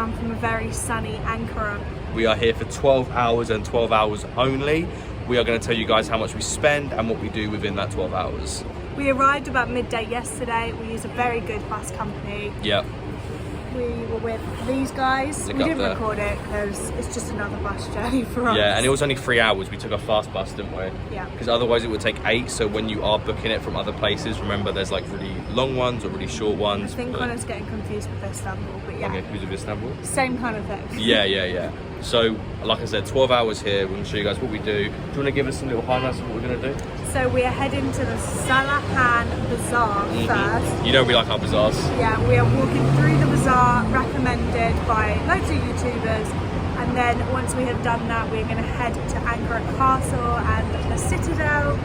down from a very sunny Ankara. We are here for 12 hours and 12 hours only. We are going to tell you guys how much we spend and what we do within that 12 hours. We arrived about midday yesterday. We use a very good bus company. Yep. We were with these guys. We didn't record it because it's just another bus journey for us. Yeah, and it was only 3 hours. We took a fast bus, didn't we? Yeah. Because otherwise it would take 8. So when you are booking it from other places, remember there's like really long ones or really short ones. I think Connor's getting confused with Istanbul, but yeah. Okay, who's with Istanbul? Same kind of thing. Yeah. So, like I said, 12 hours here. We're going to show you guys what we do. Do you want to give us some little highlights of what we're going to do? So we are heading to the Salahan Bazaar first. You know we like our bazaars. Yeah, we are walking through the bazaar, recommended by loads of YouTubers. And then once we have done that, we're going to head to Ankara Castle and the Citadel.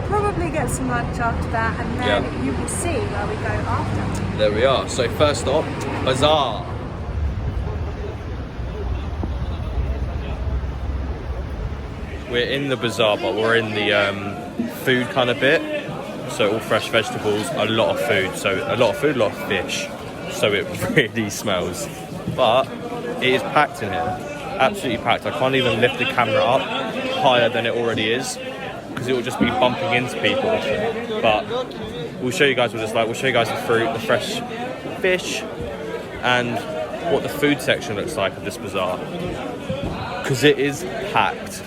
Probably get some lunch after that, and then you will see where we go after. There we are. So first stop, bazaar. We're in the bazaar, but we're in the food kind of bit. So all fresh vegetables, a lot of food. So a lot of food, a lot of fish. So it really smells. But it is packed in here. Absolutely packed. I can't even lift the camera up higher than it already is, because it will just be bumping into people. But we'll show you guys what it's like. We'll show you guys the fruit, the fresh fish, and what the food section looks like of this bazaar, because it is packed.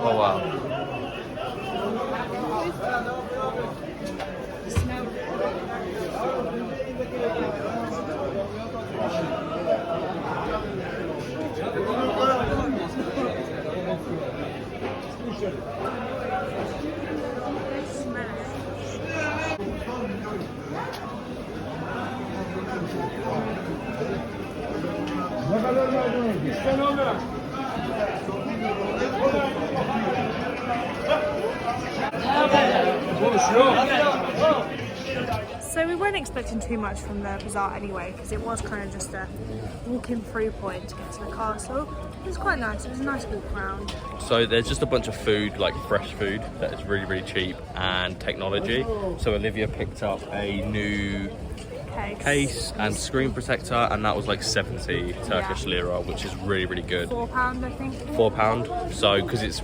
Oh wow. So we weren't expecting too much from the bazaar anyway, because it was kind of just a walking through point to get to the castle. It was quite nice. It was a nice walk around. So there's just a bunch of food, like fresh food, that is really, really cheap, and technology. So Olivia picked up a new case and screen protector, and that was like 70 Turkish lira, which is really, really good. £4, I think. £4. So, because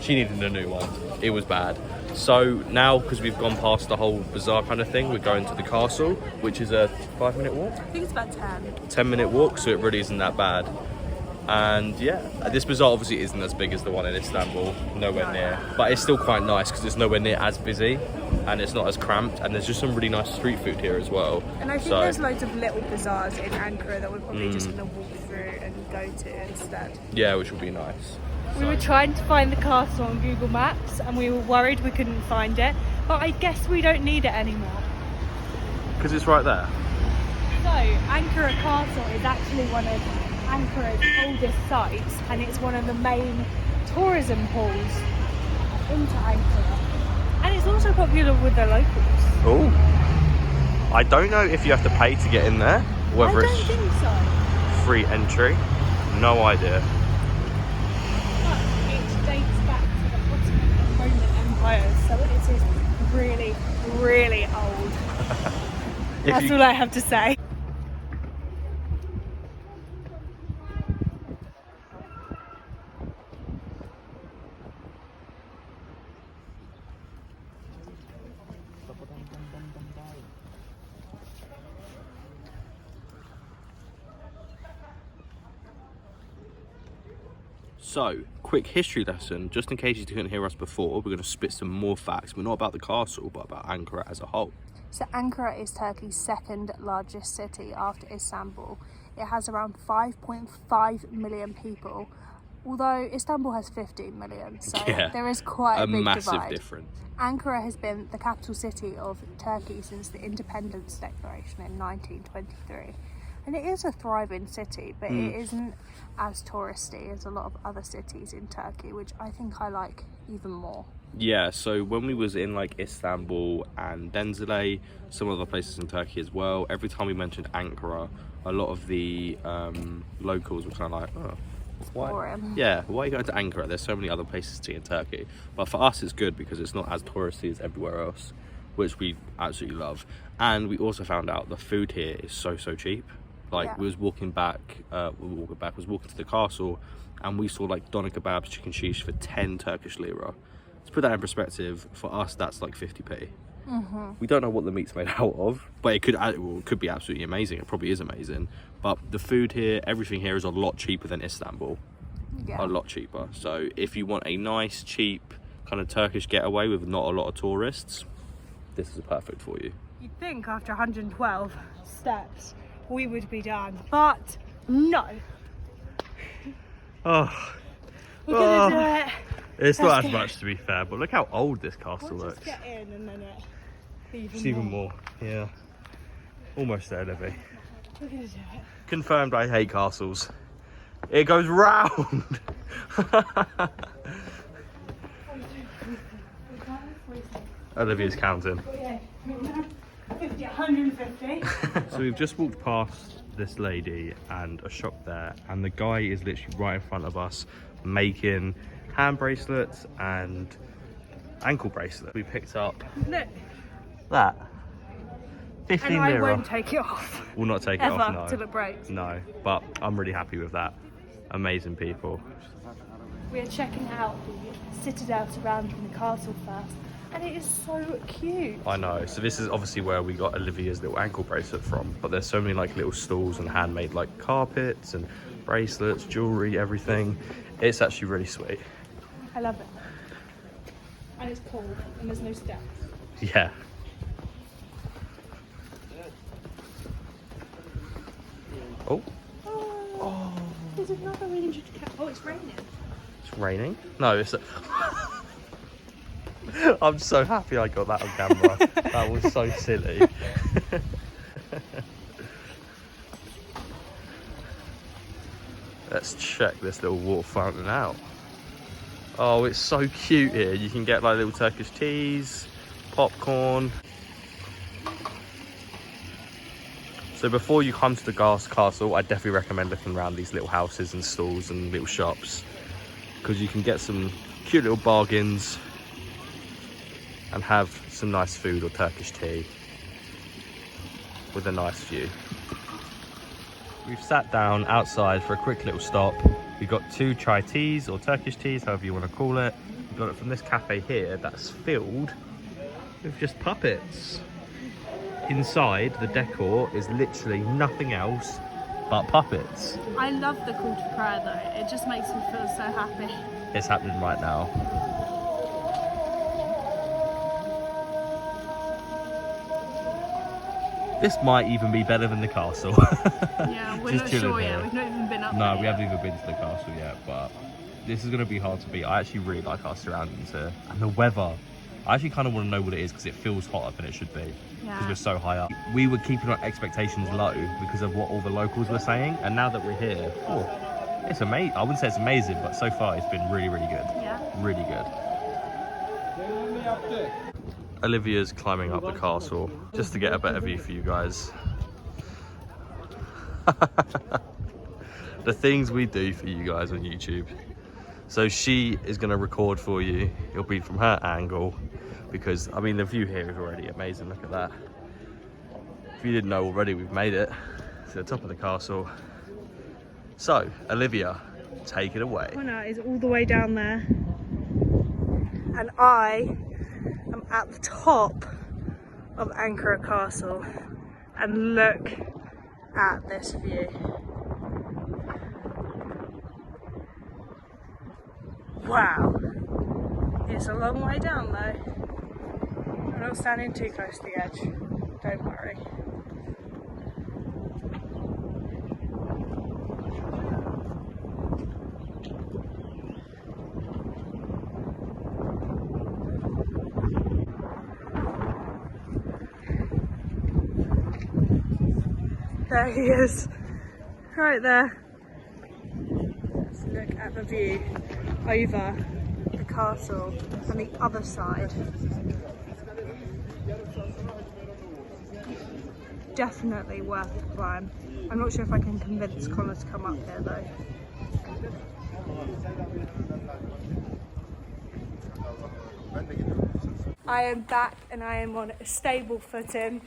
she needed a new one. It was bad. So now, because we've gone past the whole bazaar kind of thing, we're going to the castle, which is a 5-minute walk. I think it's about 10. 10-minute walk, so it really isn't that bad. And yeah, this bazaar obviously isn't as big as the one in Istanbul, nowhere near, but it's still quite nice because it's nowhere near as busy and it's not as cramped, and there's just some really nice street food here as well. And I think there's loads of little bazaars in Ankara that we're probably just going to walk through and go to instead. Yeah, which will be nice. We were trying to find the castle on Google Maps and we were worried we couldn't find it, but I guess we don't need it anymore. Because it's right there. So, Ankara Castle is actually one of Ankara's oldest sites, and it's one of the main tourism pools into Ankara. And it's also popular with the locals. Oh. I don't know if you have to pay to get in there, whether I don't think so. Free entry. No idea. It dates back to the Ottoman and Roman empires, so it is really, really old. That's all I have to say. So, quick history lesson, just in case you couldn't hear us before, we're going to spit some more facts, but not about the castle, but about Ankara as a whole. So Ankara is Turkey's second largest city after Istanbul. It has around 5.5 million people, although Istanbul has 15 million, so there is quite a big massive divide. difference. Ankara has been the capital city of Turkey since the Independence Declaration in 1923. And it is a thriving city, but it isn't as touristy as a lot of other cities in Turkey, which I think I like even more. Yeah, so when we was in like Istanbul and Denzile, some other places in Turkey as well, every time we mentioned Ankara, a lot of the locals were kind of like, oh, why? Boring. Yeah, why are you going to Ankara? There's so many other places to see in Turkey. But for us, it's good because it's not as touristy as everywhere else, which we absolutely love. And we also found out the food here is so cheap. Like, Yeah. we was walking to the castle, and we saw like doner kebabs, chicken sheesh for 10 Turkish lira. To put that in perspective, for us that's like 50p. We don't know what the meat's made out of, but it could be absolutely amazing. It probably is amazing. But the food here, everything here is a lot cheaper than Istanbul. Yeah. A lot cheaper. So if you want a nice, cheap kind of Turkish getaway with not a lot of tourists, this is perfect for you. You'd think after 112 steps we would be done, but no. Oh, We're gonna do it. it's not as much to be fair, but look how old this castle We'll looks. just get in and then It's even more. Yeah. Almost there, Livy. We're gonna do it. Confirmed I hate castles. It goes round. Olivia's counting. 50, 150. So we've just walked past this lady and a shop there, and the guy is literally right in front of us making hand bracelets and ankle bracelets. We picked up Look, that 15 and I lira. won't take it off. We'll not take it Ever off, no. till it breaks. No, but I'm really happy with that. Amazing people. We're checking out the citadel surrounding the castle first, and it is so cute. I know. So this is obviously where we got Olivia's little ankle bracelet from, but there's so many like little stalls and handmade like carpets and bracelets, jewelry, everything. It's actually really sweet. I love it. And it's cold, and there's no steps. Yeah. Oh, Oh, there's another injured cat. Oh, it's raining. it's raining. No, it's. I'm so happy I got that on camera. That was so silly. Let's check this little water fountain out. Oh, it's so cute here. You can get like little Turkish teas, popcorn. So before you come to the castle, I definitely recommend looking around these little houses and stalls and little shops, because you can get some cute little bargains and have some nice food or Turkish tea with a nice view. We've sat down outside for a quick little stop. We've got 2 chai teas or Turkish teas, however you want to call it. We got it from this cafe here that's filled with just puppets. Inside, the decor is literally nothing else but puppets. I love the call to prayer though. It just makes me feel so happy. It's happening right now. This might even be better than the castle. Yeah, we're Just not chilling sure here. yet. We've not even been up No, there we yet. haven't even been to the castle yet, but this is going to be hard to beat. I actually really like our surroundings here. And the weather. I actually kind of want to know what it is because it feels hotter than it should be. Because Yeah. we're so high up. We were keeping our expectations low because of what all the locals were saying. And now that we're here, it's amazing. I wouldn't say it's amazing, but so far it's been really, really good. Yeah. Really good. Olivia's climbing up the castle just to get a better view for you guys. The things we do for you guys on YouTube. So she is going to record for you. It'll be from her angle because, I mean, the view here is already amazing. Look at that. If you didn't know already, we've made it to the top of the castle. So, Olivia, take it away. Connor is all the way down there. And I am at the top of Ankara Castle. And look at this view. Wow. It's a long way down though. I'm not standing too close to the edge. Don't worry. There he is, right there. Let's look at the view over the Castle on the other side. Definitely worth the climb. I'm not sure if I can convince Connor to come up here though. I am back and I am on a stable footing.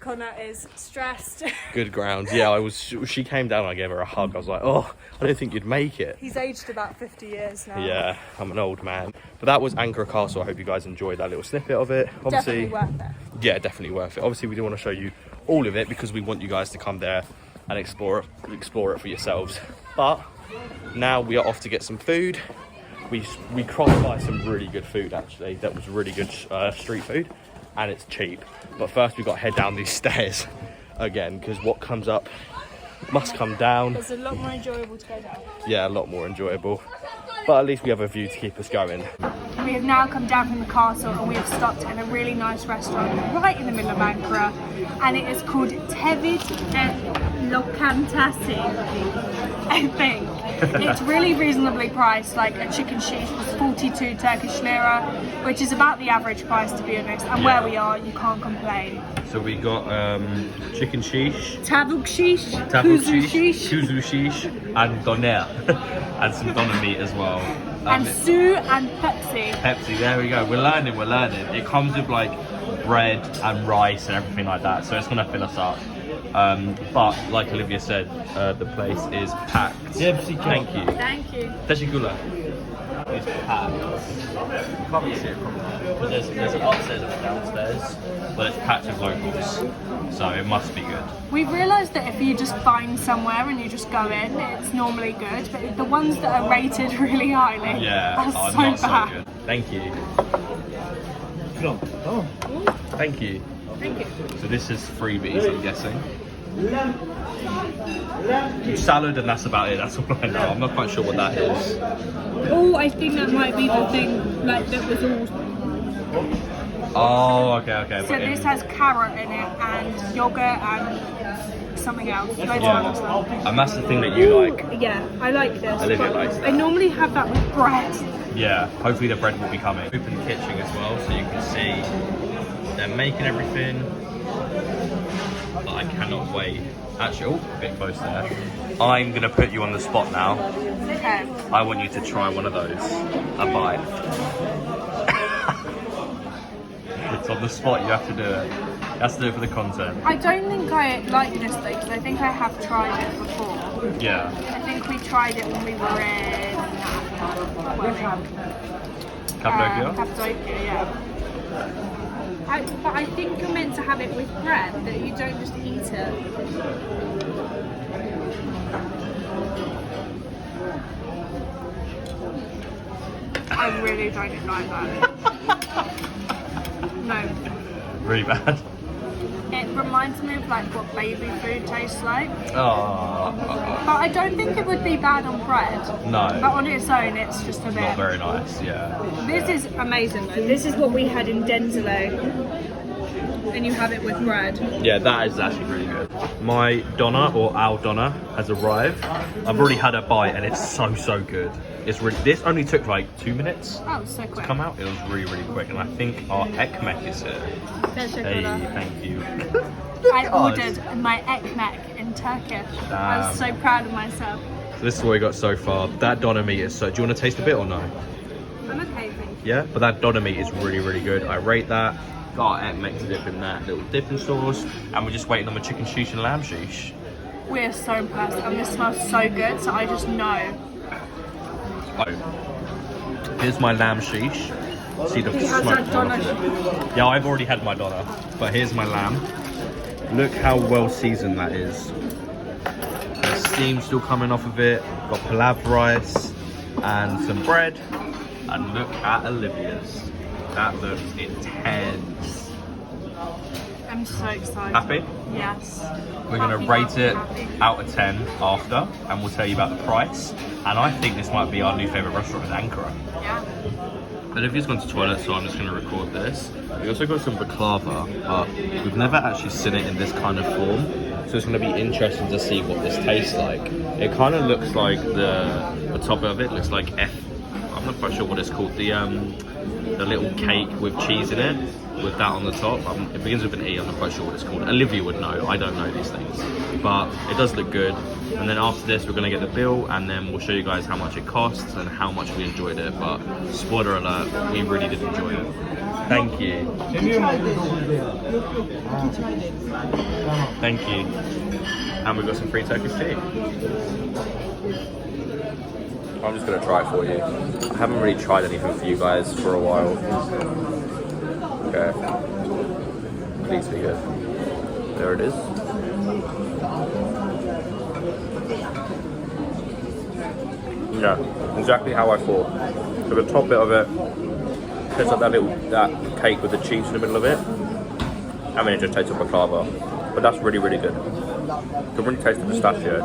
Connor is stressed. Good ground. Yeah, she came down and I gave her a hug. I was like, oh, I don't think you'd make it. He's aged about 50 years now. Yeah, I'm an old man. But that was Ankara Castle. I hope you guys enjoyed that little snippet of it. Obviously, definitely worth it. Yeah, definitely worth it. Obviously, we do want to show you all of it because we want you guys to come there and explore it for yourselves. But now we are off to get some food. We crossed by some really good food actually. That was really good street food, and it's cheap. But first we got to head down these stairs again because what comes up must come down. It's a lot more enjoyable to go down. Yeah, a lot more enjoyable. But at least we have a view to keep us going. We have now come down from the castle and we have stopped in a really nice restaurant right in the middle of Ankara, and it is called Tevit Lokantasi, I think. It's really reasonably priced, like a chicken sheath was 42 Turkish lira, which is about the average price to be honest, and where we are, you can't complain. So we got chicken sheesh, Tavuk shish, kuzu shish, and doner, and some doner meat as well. And su and Pepsi. Pepsi, there we go. We're learning. It comes with like bread and rice and everything like that, so it's gonna fill us up. But like Olivia said, the place is packed. Thank you. Thank you. Teşekkürler. It's packed. You can't really see it from there. But there's an upstairs and a downstairs, but it's packed with locals, so it must be good. We've realised that if you just find somewhere and you just go in, it's normally good, but the ones that are rated really highly are not bad. so good. Thank you. Thank you. Thank you. So this is freebies, I'm guessing. Salad and that's about it. That's all I know. I'm not quite sure what that is. Oh, I think that might be the thing like that was all. Oh, okay. So this has carrot in it and yogurt and something else. Loads of other stuff. And that's the thing that you like. Yeah, I like this. Olivia likes that. I normally have that with bread. Yeah, hopefully the bread will be coming. Open the kitchen as well, so you can see they're making everything. But I cannot wait. Actually, a bit close there. I'm gonna put you on the spot now. Okay. I want you to try one of those. A bite. It's on the spot, you have to do it. You have to do it for the content. I don't think I like this though, because I think I have tried it before. Yeah. I think we tried it when we were in Cappadocia? Cappadocia, yeah. But I think you're meant to have it with bread, that you don't just eat it. I really don't like that. No. Really bad. It reminds me of like what baby food tastes like. Oh. But I don't think it would be bad on bread. No. But on its own, it's just a bit. Not very nice, yeah. This is amazing though. This is what we had in Denzile. And you have it with bread. Yeah, that is actually really good. My doner, or our doner, has arrived. I've already had a bite and it's so good. It's really, this only took like 2 minutes Oh, so quick. to come out. It was really quick, and I think our ekmek is here. Hey, thank you. I ordered my ekmek in Turkish. I was so proud of myself. So this is what we got so far. That doner meat is so. Do you want to taste a bit or no? I'm okay, thank you. Yeah, but that doner meat is really good. I rate that. Got our ekmek to dip in that little dipping sauce, and we're just waiting on the chicken sheesh and lamb sheesh. We're so impressed, and this smells so good. So I just know. Oh. Here's my lamb sheesh. See the He has smoke that coming doner. off of it. Yeah, I've already had my doner, but here's my lamb. Look how well seasoned that is. The steam still coming off of it. Got palav rice and some bread. And look at Olivia's. That looks intense. I'm so excited. Happy? Yes. We're going to rate it out of 10 after, and we'll tell you about the price. And I think this might be our new favourite restaurant in Ankara. Yeah. Olivia's gone to the toilet, so I'm just going to record this. We also got some baklava, but we've never actually seen it in this kind of form. So it's going to be interesting to see what this tastes like. It kind of looks like the top of it looks like I'm I'm not quite sure what it's called. The little cake with cheese in it, with that on the top. It begins with an E. I'm not quite sure what it's called. Olivia would know. I don't know these things, but it does look good. And then after this, we're gonna get the bill, and then we'll show you guys how much it costs and how much we enjoyed it. But spoiler alert, we really did enjoy it. Thank you. Thank you. And we've got some free Turkish tea. I'm just gonna try it for you. I haven't really tried anything for you guys for a while. Okay. Please be good. There it is. Yeah, exactly how I thought. So the top bit of it tastes like that cake with the cheese in the middle of it. I mean, it just tastes like baklava, but that's really, really good. Can really taste the pistachio.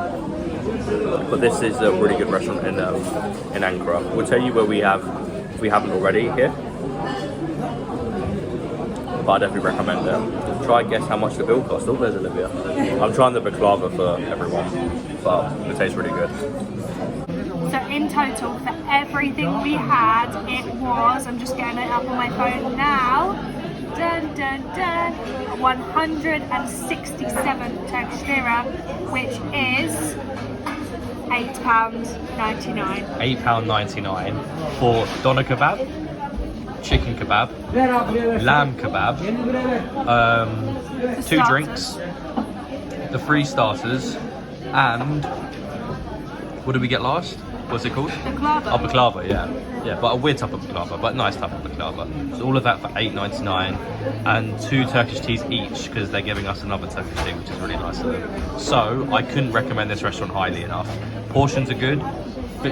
But this is a really good restaurant in Ankara. We'll tell you where we have, if we haven't already here. But I definitely recommend it. Try and guess how much the bill cost. Oh, there's Olivia. I'm trying the baklava for everyone, but it tastes really good. So in total, for everything we had, it was, I'm just getting it up on my phone now, dun dun dun, 167 Turkish lira, which is £8.99. £8.99 for doner kebab, chicken kebab, lamb kebab, 2 drinks, the 3 starters, and what did we get last? What's it called? Baklava. Oh, baklava, yeah. Yeah, but a weird type of baklava, but nice type of baklava. So all of that for £8.99 and 2 Turkish teas each, because they're giving us another Turkish tea, which is really nice of them. So I couldn't recommend this restaurant highly enough. Portions are good,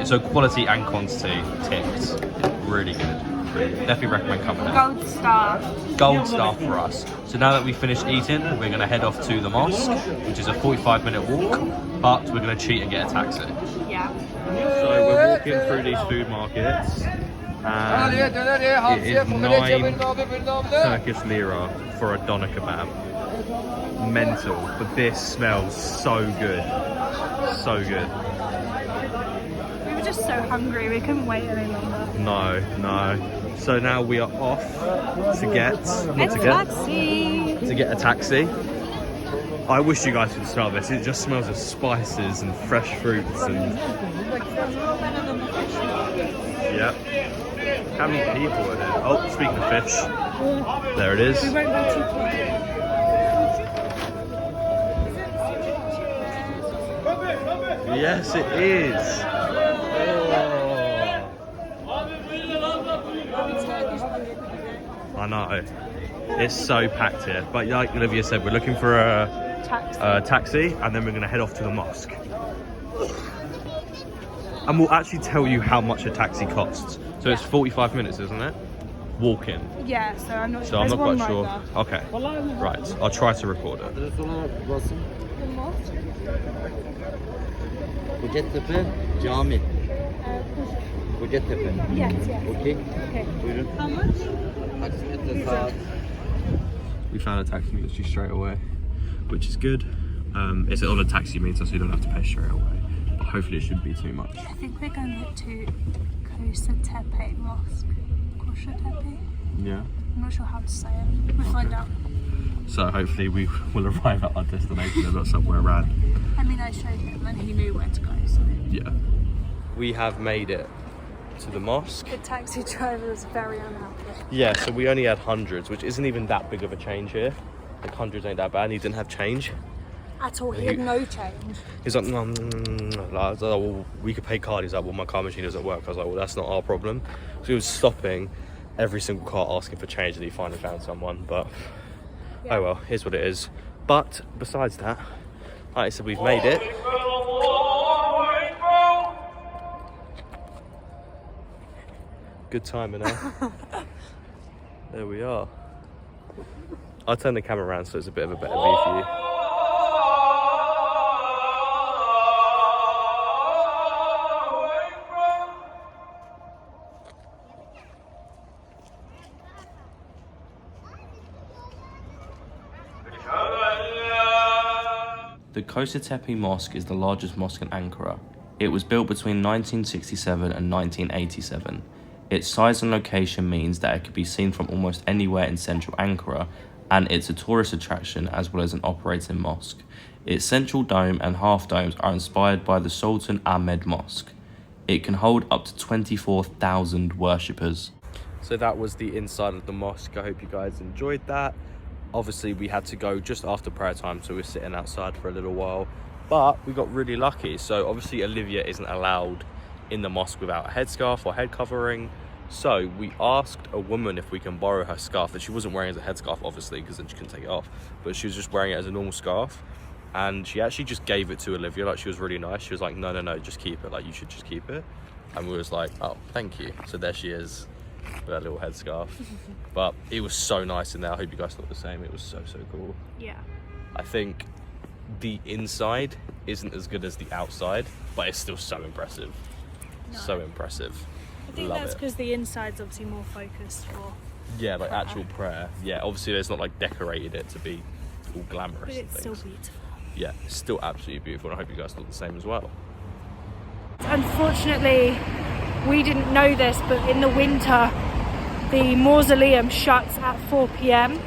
so quality and quantity ticked. Really good. Really good. Definitely recommend coming out. Gold star. Gold star for us. So now that we've finished eating, we're going to head off to the mosque, which is a 45-minute walk, but we're going to cheat and get a taxi. Yeah. So we're walking through these food markets, and it is 9 Turkish lira for a doner kebab. Mental, but this smells so good. So good. We were just so hungry, we couldn't wait any longer. No. So now we are off to get a taxi. I wish you guys could smell this. It just smells of spices and fresh fruits and... Yep. How many people are there? Oh, speaking of fish, there it is. We won't go too far. Yes, it is. I know. It's so packed here. But like Olivia said, we're looking for a taxi, and then we're going to head off to the mosque. And we'll actually tell you how much a taxi costs. So it's 45 minutes, isn't it? Walking. Yeah, so I'm not sure. So I'm not There's quite one sure. right Okay. Right. I'll try to record it. Kocatepe Cami. Kocatepe. Yes. Okay. Okay. Buyurun. How much? Taksimetre saat. We found a taxi literally straight away, which is good. It's on a taxi meter, so you don't have to pay straight away. But hopefully it shouldn't be too much. I think we're going to Kocatepe Mosque. Kocatepe? Yeah. I'm not sure how to say it. We'll find out. So hopefully we will arrive at our destination and not somewhere random. I mean, I showed him and he knew where to go, so. Yeah. We have made it to the mosque. The taxi driver was very unhappy. Yeah, so we only had hundreds, which isn't even that big of a change here. Like hundreds ain't that bad, and he didn't have change. At all, he had no change. He's like, no. Like, I was like, well, we could pay card. He's like, well, my car machine doesn't work. I was like, well, that's not our problem. So he was stopping every single car asking for change, and he finally found someone. But Yeah. oh well, here's what it is. But besides that, like I said, we've made it. Good timing now. There we are. I'll turn the camera around so it's a bit of a better view for you. The Kocatepe Mosque is the largest mosque in Ankara. It was built between 1967 and 1987. Its size and location means that it could be seen from almost anywhere in central Ankara, and it's a tourist attraction as well as an operating mosque. Its central dome and half domes are inspired by the Sultan Ahmed Mosque. It can hold up to 24,000 worshippers. So that was the inside of the mosque. I hope you guys enjoyed that. Obviously we had to go just after prayer time, so we're sitting outside for a little while, but we got really lucky. So obviously Olivia isn't allowed in the mosque without a headscarf or head covering, so we asked a woman if we can borrow her scarf that she wasn't wearing as a headscarf, obviously, because then she couldn't take it off, but she was just wearing it as a normal scarf, and she actually just gave it to Olivia. Like, she was really nice. She was like, no, just keep it, like, you should just keep it. And we was like, oh, thank you. So there she is with her little headscarf. But it was so nice in there. I hope you guys thought the same. It was so cool. Yeah. I think the inside isn't as good as the outside, but it's still so impressive. No. So impressive. I think that's because the inside's obviously more focused for... Yeah, like actual prayer. Yeah, obviously there's not like decorated it to be all glamorous. But it's and still things. beautiful. Yeah, it's still absolutely beautiful, and I hope you guys thought the same as well. Unfortunately, we didn't know this, but in the winter, the mausoleum shuts at 4 p.m.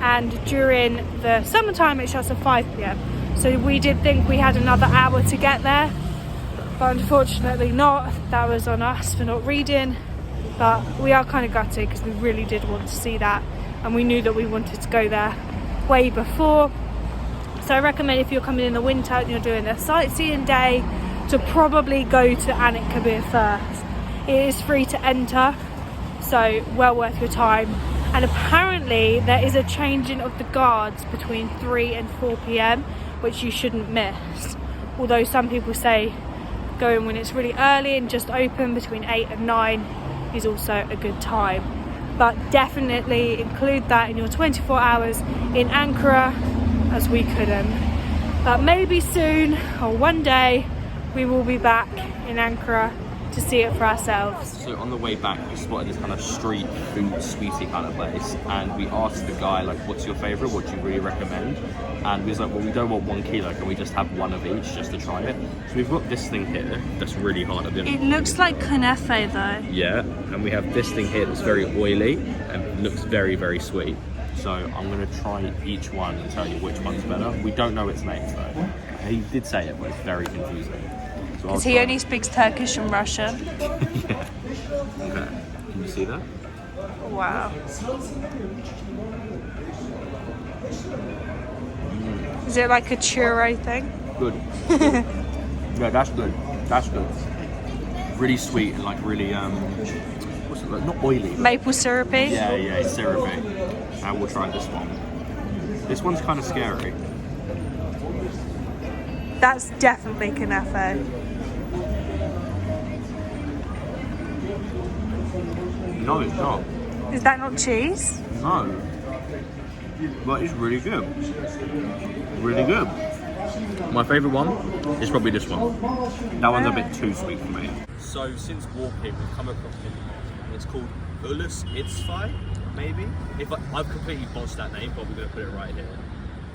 and during the summertime it shuts at 5 p.m. So we did think we had another hour to get there, but unfortunately not. That was on us for not reading, but we are kind of gutted because we really did want to see that, and we knew that we wanted to go there way before. So I recommend, if you're coming in the winter and you're doing a sightseeing day, to probably go to Ankara first. It is free to enter, so well worth your time. And apparently there is a changing of the guards between 3 and 4 p.m, which you shouldn't miss. Although some people say going when it's really early and just open between 8 and 9 is also a good time. But definitely include that in your 24 hours in Ankara, as we couldn't. But maybe soon, or one day, we will be back in Ankara to see it for ourselves. So on the way back, we spotted this kind of street food sweetie kind of place, and we asked the guy, like, what's your favourite, what do you really recommend? And he was like, well, we don't want 1 kilo, can we just have one of each just to try it? So we've got this thing here that's really hard at the end. It looks like kunefe though. Yeah, and we have this thing here that's very oily and looks very sweet. So I'm going to try each one and tell you which one's better. We don't know its names though. He did say it, but it's very confusing. So Because he only speaks Turkish and Russian. Yeah. Okay. Can you see that? Wow. Is it like a churro thing? Good. Yeah, that's good. That's good. Really sweet and like really what's it like? Not oily. Maple syrupy? Yeah, it's syrupy. And we'll try this one. This one's kind of scary. That's definitely kunefe. No, it's not. Is that not cheese? No. But it's really good. Really good. My favourite one is probably this one. That one's a bit too sweet for me. So since walking, we've come across it. It's called HOURS IN ANKARA, maybe? I've completely botched that name, but we're going to put it right here.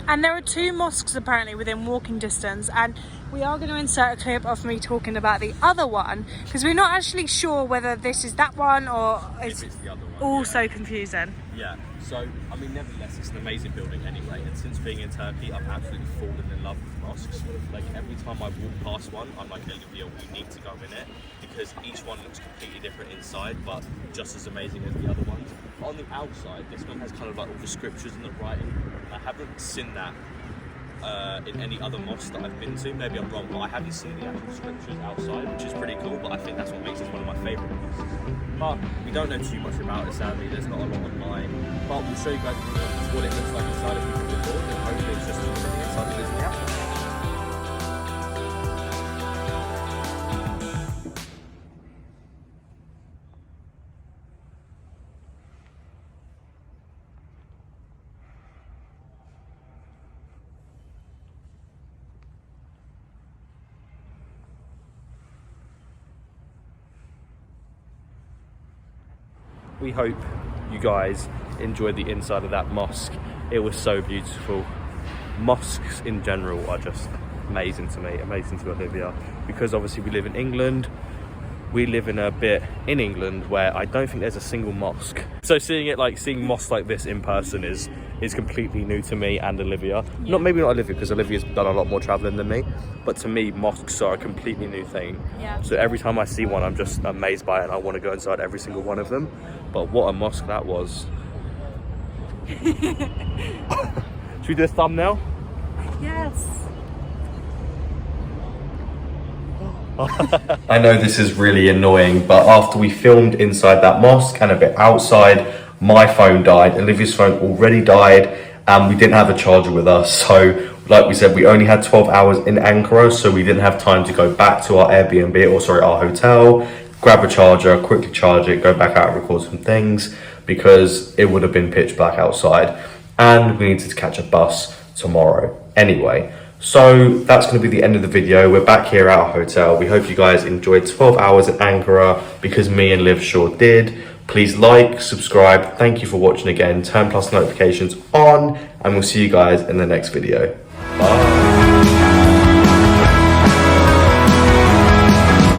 And there are 2 mosques apparently within walking distance, and we are going to insert a clip of me talking about the other one, because we're not actually sure whether this is that one or it's the other one. all so confusing. Yeah, so, I mean, nevertheless, it's an amazing building anyway, and since being in Turkey, I've absolutely fallen in love with mosques. Like, every time I walk past one, I'm like, Olivia, we need to go in it, because each one looks completely different inside, but just as amazing as the other ones. On the outside, this one has kind of like all the scriptures and the writing. I haven't seen that in any other mosque that I've been to. Maybe I'm wrong, but I haven't seen the actual scriptures outside, which is pretty cool, but I think that's what makes it one of my favourite mosques. But we don't know too much about it, sadly. There's not a lot online, but we'll show you guys what it looks like inside if we can record, and hopefully it's just as good the inside as it is the outside. We hope you guys enjoyed the inside of that mosque. It was so beautiful. Mosques in general are just amazing to me, amazing to Olivia, because obviously we live in England. We live in a bit in England where I don't think there's a single mosque. So seeing mosques like this in person is completely new to me and Olivia. Yeah. Maybe not Olivia, because Olivia's done a lot more traveling than me, but to me mosques are a completely new thing. Yeah. So every time I see one, I'm just amazed by it and I want to go inside every single one of them. But what a mosque that was. Should we do a thumbnail? Yes. I know this is really annoying, but after we filmed inside that mosque and a bit outside, my phone died. Olivia's phone already died, and we didn't have a charger with us. So, like we said, we only had 12 hours in Ankara, so we didn't have time to go back to our Airbnb, our hotel, grab a charger, quickly charge it, go back out and record some things, because it would have been pitch black outside, and we needed to catch a bus tomorrow. Anyway, so that's going to be the end of the video. We're back here at our hotel. We hope you guys enjoyed 12 hours in Ankara, because me and Liv sure did. Please like, subscribe. Thank you for watching again. Turn plus notifications on, and we'll see you guys in the next video. Bye.